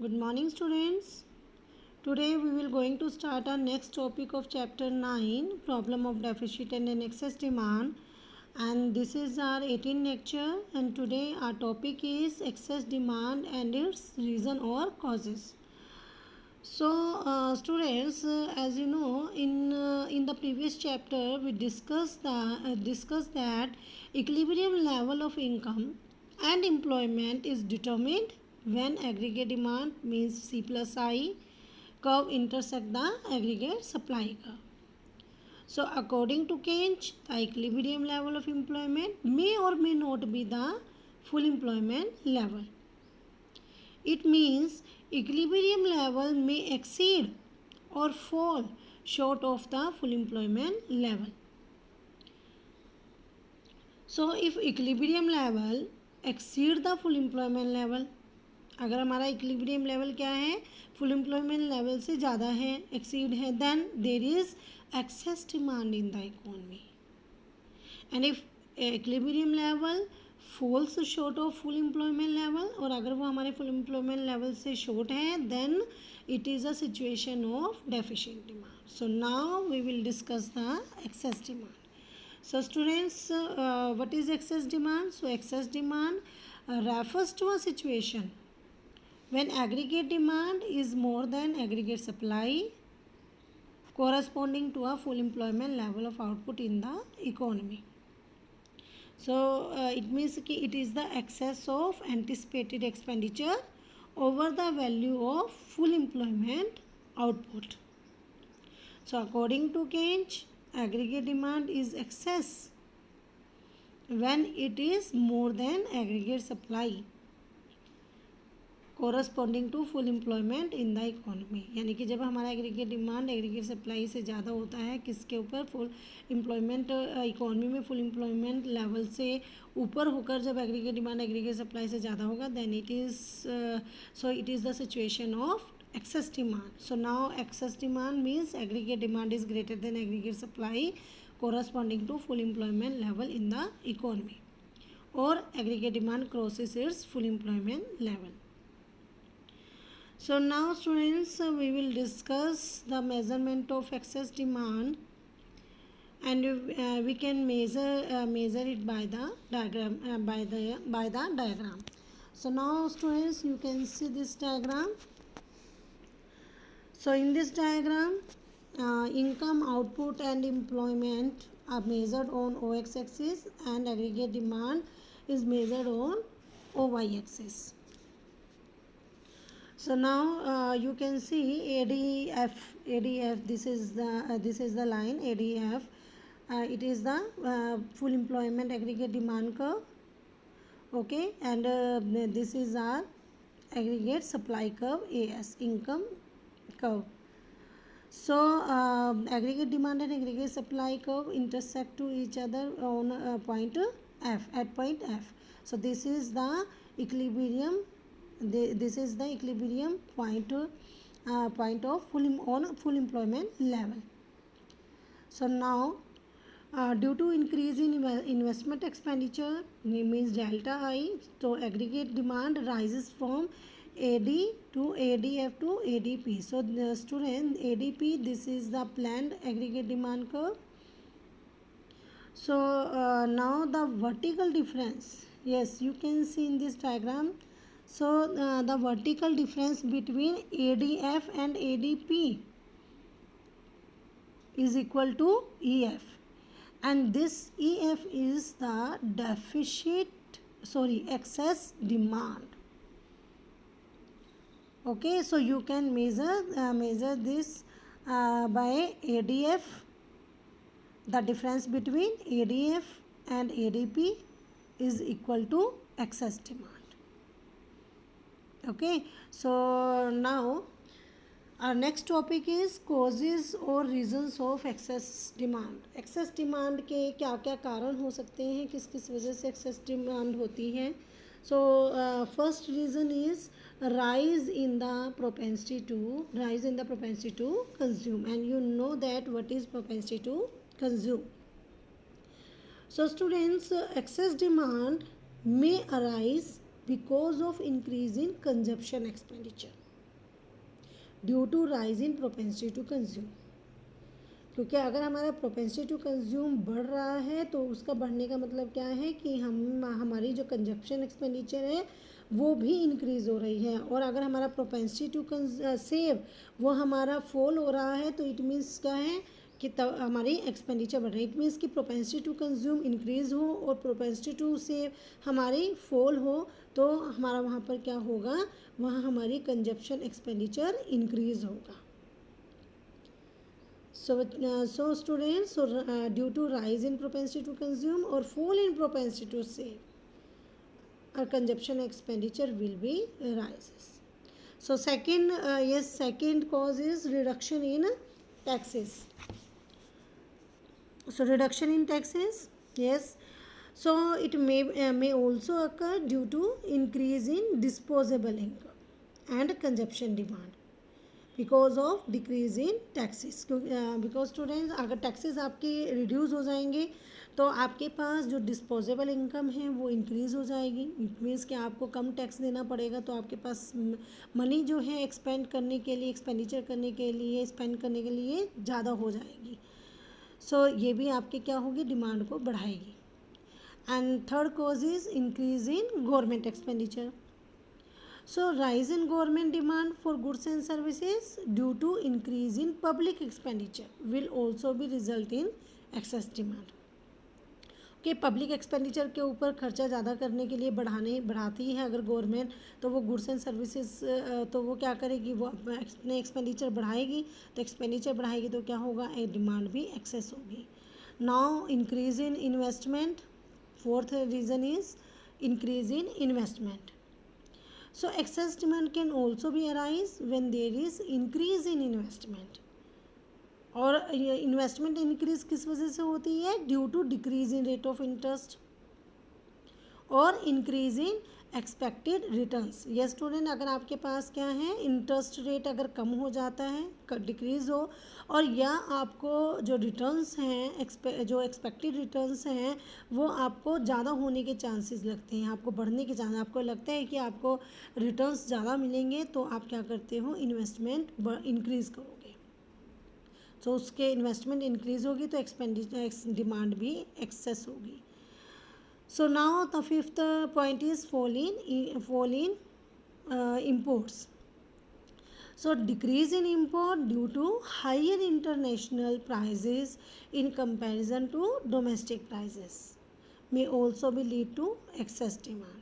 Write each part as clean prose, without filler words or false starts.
Good morning, students. Today we will going to start our next topic of chapter 9, problem of deficit and an excess demand. And this is our 18th lecture, and today our topic is excess demand and its reason or causes. So, students, as you know, in the previous chapter we discussed that equilibrium level of income and employment is determined when aggregate demand means C plus I curve intersect the aggregate supply curve. So, according to Keynes, the equilibrium level of employment may or may not be the full employment level. It means equilibrium level may exceed or fall short of the full employment level. So if equilibrium level exceed the full employment level, अगर हमारा equilibrium level क्या है, full employment level से ज़्यादा है, exceed है, then there is excess demand in the economy. And if equilibrium level falls short of full employment level, और अगर वो हमारे फुल एम्प्लॉयमेंट लेवल से शॉर्ट है, then it is a situation of deficient demand. So now we will discuss the excess demand. So students, what is excess demand? So excess demand refers to a situation when aggregate demand is more than aggregate supply corresponding to a full employment level of output in the economy. So it means कि it is the excess of anticipated expenditure over the value of full employment output. So according to Keynes, aggregate demand is excess when it is more than aggregate supply corresponding to full employment in the economy. यानी कि जब हमारा aggregate demand aggregate supply से ज़्यादा होता है किसके ऊपर, फुल एम्प्लॉयमेंट इकोनॉमी में फुल एम्प्लॉयमेंट लेवल से ऊपर होकर जब एग्रीगेट डिमांड एग्रीगेट सप्लाई से ज़्यादा होगा, then it is the situation of excess demand. So now excess demand means aggregate demand is greater than aggregate supply corresponding to full employment level in the economy, or aggregate demand crosses its full employment level. So now students, we will discuss the measurement of excess demand, and we can measure it by the diagram, by the diagram. So now students, you can see this diagram. So in this diagram, income, output and employment are measured on OX axis and aggregate demand is measured on OY axis. So now you can see ADF. This is the line ADF. It is the full employment aggregate demand curve. Okay, and this is our aggregate supply curve, AS, income curve. So aggregate demand and aggregate supply curve intersect to each other on point F, at point F. So this is the equilibrium. This is the equilibrium point of full employment level. So now due to increase in investment expenditure, means delta I, so aggregate demand rises from AD to ADF to ADP. So the student, ADP, this is the planned aggregate demand curve. So now the vertical difference, yes, you can see in this diagram. So the vertical difference between ADF and ADP is equal to EF, and this EF is the excess demand. Okay, so you can measure this by ADF. The difference between ADF and ADP is equal to excess demand. Okay, so now our next topic is causes or reasons of excess demand. Excess demand के क्या क्या कारण हो सकते हैं, किस किस वजह से excess demand होती है. So first reason is rise in the propensity to consume, and you know that what is propensity to consume. So students, excess demand may arise because of increase in consumption expenditure. Due to rise in propensity to consume. क्योंकि अगर हमारा propensity to consume बढ़ रहा है तो उसका बढ़ने का मतलब क्या है कि हमारी जो कंजप्शन एक्सपेंडिचर है वो भी इंक्रीज़ हो रही है। और अगर हमारा प्रोपेंसिटी टू सेव वो हमारा फॉल हो रहा है तो इट मीन्स क्या है कि तब हमारी एक्सपेंडिचर बढ़ रही है। इट मीन्स कि प्रोपेंसिटी टू कंज्यूम इंक्रीज़ हो और प्रोपेंसिटी टू सेव हमारी फॉल हो तो हमारा वहाँ पर क्या होगा, वहाँ हमारी कंजप्शन एक्सपेंडिचर इंक्रीज़ होगा। So students, due to rise in propensity to consume or fall in propensity to save, our consumption expenditure will be rises. So second cause is reduction in taxes. So reduction in taxes, yes. So it may also occur due to increase in disposable income and consumption demand because of decrease in taxes. Because students अगर taxes आपके reduce हो जाएंगे तो आपके पास जो disposable income है वो increase हो जाएगी। इट मीन्स कि आपको कम टैक्स देना पड़ेगा तो आपके पास मनी जो है एक्सपेंडिचर करने के लिए स्पेंड करने के लिए ज़्यादा हो जाएगी। सो ये भी आपके क्या होगी, डिमांड को बढ़ाएगी। And third cause is increase in government expenditure. So rise in government demand for goods and services due to increase in public expenditure will also be result in excess demand. कि public expenditure के ऊपर खर्चा ज़्यादा करने के लिए बढ़ाती है अगर गवर्नमेंट, तो वो गुड्स एंड सर्विसेज तो वो क्या करेगी, वो अपने एक्सपेंडिचर बढ़ाएगी। तो एक्सपेंडिचर बढ़ाएगी तो क्या होगा, एक डिमांड भी एक्सेस होगी। Now increase in investment, fourth reason is increase in investment. So excess demand can also be arise when there is increase in investment. और इन्वेस्टमेंट इंक्रीज किस वजह से होती है, due to decrease in rate of interest और increase in expected returns. Yes student, अगर आपके पास क्या है, इंटरेस्ट रेट अगर कम हो जाता है, डिक्रीज हो, और या आपको जो रिटर्न्स हैं जो एक्सपेक्टेड रिटर्न्स हैं वो आपको ज़्यादा होने के चांसेस लगते हैं, आपको बढ़ने के चांस, आपको लगता है कि आपको रिटर्न्स ज़्यादा मिलेंगे तो आप क्या करते हो, इन्वेस्टमेंट इंक्रीज़ करोगे। तो उसके इन्वेस्टमेंट इंक्रीज़ होगी तो एक्सपेंडिचर डिमांड भी एक्सेस होगी। So now the fifth point is fall in imports. So decrease in import due to higher international prices in comparison to domestic prices may also be lead to excess demand.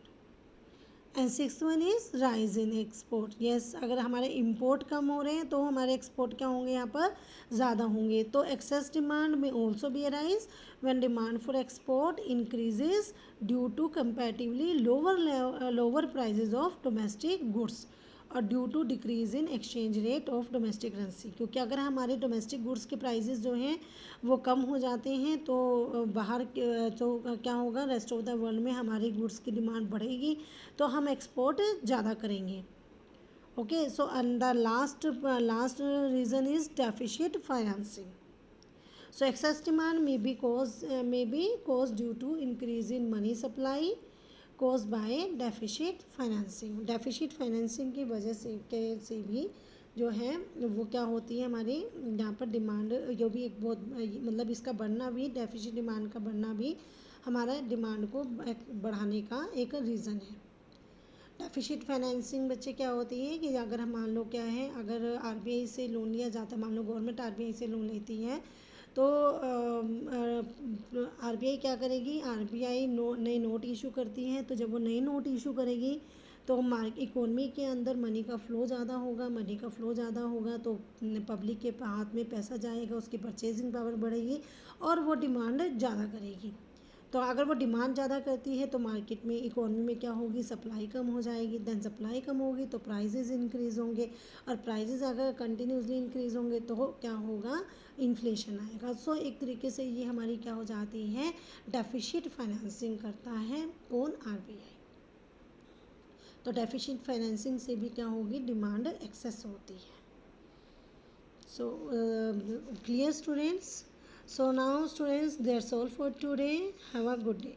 And sixth one is rise in export. Yes, अगर हमारे import कम हो रहे हैं तो हमारे export क्या होंगे, यहाँ पर ज़्यादा होंगे। तो एक्सेस डिमांड में also be arise when demand for export increases due to comparatively lower prices of domestic goods और due to decrease in exchange rate of domestic currency. क्योंकि अगर हमारे डोमेस्टिक गुड्स के प्राइजेस जो हैं वो कम हो जाते हैं तो बाहर तो क्या होगा, रेस्ट ऑफ द वर्ल्ड में हमारी गुड्स की डिमांड बढ़ेगी तो हम एक्सपोर्ट ज़्यादा करेंगे। Okay, so and the last reason is deficient financing. So excess demand may be cause due to increase in money supply cause by deficient financing. Deficient financing की वजह से भी जो है वो क्या होती है, हमारी यहाँ पर डिमांड जो भी एक बहुत मतलब इसका बढ़ना भी, डेफिशिएंट डिमांड का बढ़ना भी हमारा डिमांड को बढ़ाने का एक रीज़न है। डेफिशिएंट फाइनेंसिंग बच्चे क्या होती है कि अगर हम मान लो क्या है, अगर आरबीआई से लोन लिया जाता है, मान लो गवर्नमेंट आरबीआई से लोन लेती है तो आरबीआई क्या करेगी, आरबीआई नए नोट इशू करती है। तो जब वो नए नोट इशू करेगी तो इकोनॉमी के अंदर मनी का फ़्लो ज़्यादा होगा तो पब्लिक के हाथ में पैसा जाएगा, उसकी परचेजिंग पावर बढ़ेगी और वो डिमांड ज़्यादा करेगी। तो अगर वो डिमांड ज़्यादा करती है तो मार्केट में, इकोनॉमी में क्या होगी, सप्लाई कम हो जाएगी। देन सप्लाई कम होगी तो प्राइजेज़ इंक्रीज़ होंगे और प्राइजेज़ अगर कंटिन्यूसली इंक्रीज़ होंगे तो क्या होगा, इन्फ्लेशन आएगा। सो एक तरीके से ये हमारी क्या हो जाती है, डेफिशिएंट फाइनेंसिंग करता है ऑन आरबीआई। तो डेफिशिएंट फाइनेंसिंग से भी क्या होगी, डिमांड एक्सेस होती है। So clear students? So now students, that's all for today. Have a good day.